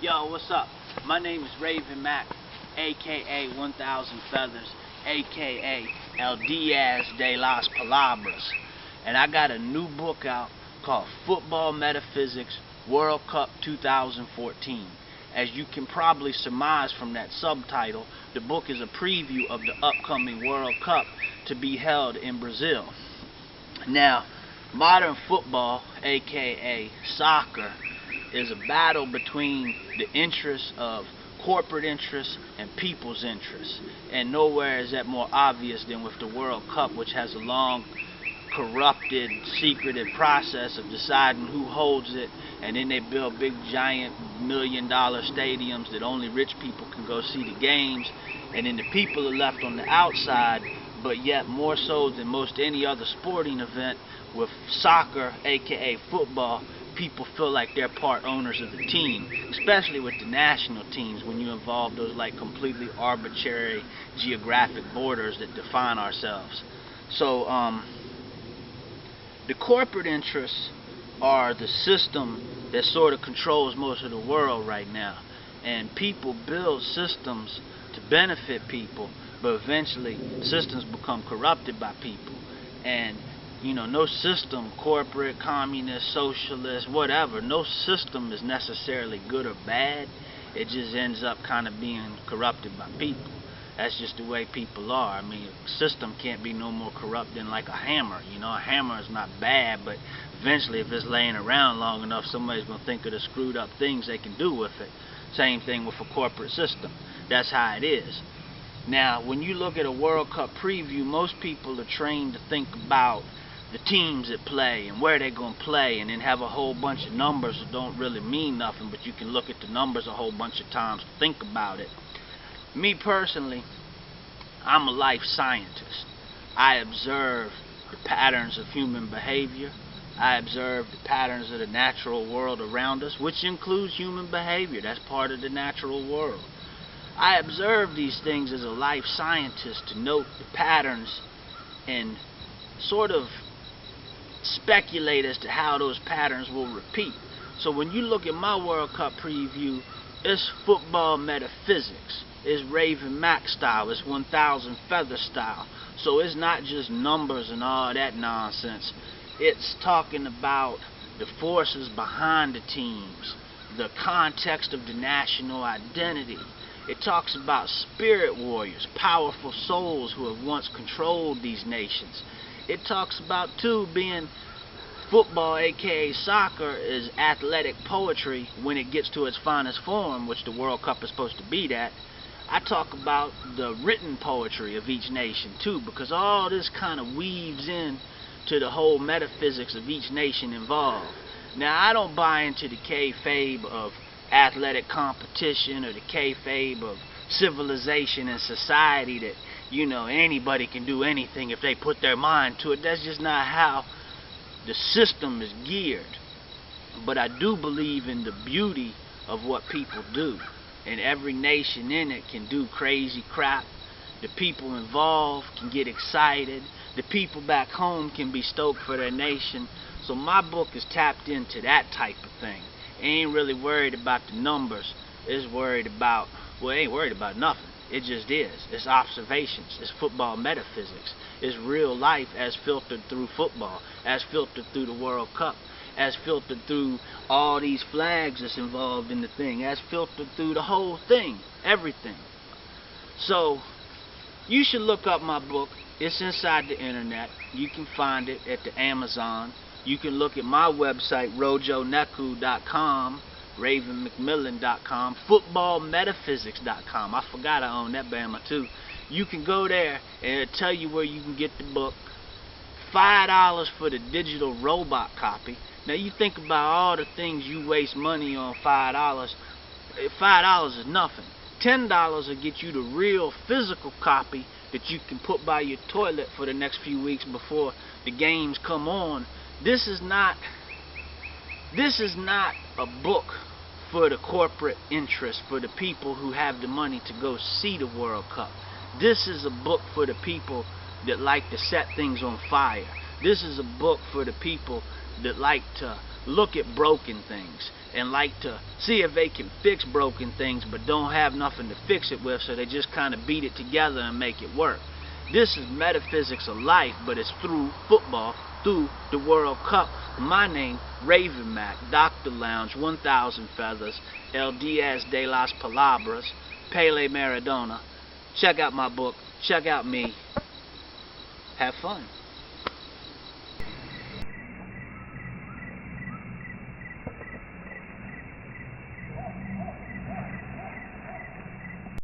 Yo, what's up? My name is Raven Mac, aka 1000 Feathers, aka El Diaz de las Palabras. And I got a new book out called Football Metaphysics World Cup 2014. As you can probably surmise from that subtitle, the book is a preview of the upcoming World Cup to be held in Brazil. Now, modern football, aka soccer, is a battle between the interests of corporate interests and people's interests. And nowhere is that more obvious than with the World Cup, which has a long, corrupted, secretive process of deciding who holds it, and then they build big, giant, million-dollar stadiums that only rich people can go see the games, and then the people are left on the outside. But yet more so than most any other sporting event, with soccer, aka football, people feel like they're part owners of the team, especially with the national teams when you involve those like completely arbitrary geographic borders that define ourselves. So the corporate interests are the system that sort of controls most of the world right now, and people build systems to benefit people, but eventually systems become corrupted by people. And you know, no system, corporate, communist, socialist, whatever, no system is necessarily good or bad. It just ends up kind of being corrupted by people. That's just the way people are. I mean, a system can't be no more corrupt than like a hammer. You know, a hammer is not bad, but eventually if it's laying around long enough, somebody's going to think of the screwed up things they can do with it. Same thing with a corporate system. That's how it is. Now, when you look at a World Cup preview, most people are trained to think about the teams that play and where they're going to play, and then have a whole bunch of numbers that don't really mean nothing, but you can look at the numbers a whole bunch of times to think about it. Me personally, I'm a life scientist. I observe the patterns of human behavior. I observe the patterns of the natural world around us, which includes human behavior. That's part of the natural world. I observe these things as a life scientist to note the patterns and sort of speculate as to how those patterns will repeat. So when you look at my World Cup preview, it's football metaphysics. It's Raven Mac style. It's 1000 Feather style. So it's not just numbers and all that nonsense. It's talking about the forces behind the teams, the context of the national identity. It talks about spirit warriors, powerful souls who have once controlled these nations. It talks about, too, being football, aka soccer, is athletic poetry when it gets to its finest form, which the World Cup is supposed to be that. I talk about the written poetry of each nation, too, because all this kind of weaves in to the whole metaphysics of each nation involved. Now, I don't buy into the kayfabe of athletic competition or the kayfabe of civilization and society that, you know, anybody can do anything if they put their mind to it. That's just not how the system is geared. But I do believe in the beauty of what people do, and every nation in it can do crazy crap. The people involved can get excited. The people back home can be stoked for their nation. So my book is tapped into that type of thing. It ain't really worried about the numbers. It's worried about, well, it ain't worried about nothing. It just is. It's observations. It's football metaphysics. It's real life as filtered through football, as filtered through the World Cup, as filtered through all these flags that's involved in the thing, as filtered through the whole thing, everything. So, you should look up my book. It's inside the internet. You can find it at the Amazon. You can look at my website, rojoneku.com, ravenmcmillan.com, footballmetaphysics.com. I forgot I own that bama too. You can go there and it'll tell you where you can get the book. $5 for the digital robot copy. Now you think about all the things you waste money on. $5. $5 is nothing. $10 will get you the real physical copy that you can put by your toilet for the next few weeks before the games come on. This is not a book for the corporate interests, for the people who have the money to go see the World Cup. This is a book for the people that like to set things on fire. This is a book for the people that like to look at broken things and like to see if they can fix broken things but don't have nothing to fix it with, so they just kind of beat it together and make it work. This is metaphysics of life, but it's through football, through the World Cup. My name, Raven Mac, Dr. Lounge, 1000 Feathers, El Diaz de las Palabras, Pele Maradona. Check out my book, check out me, have fun.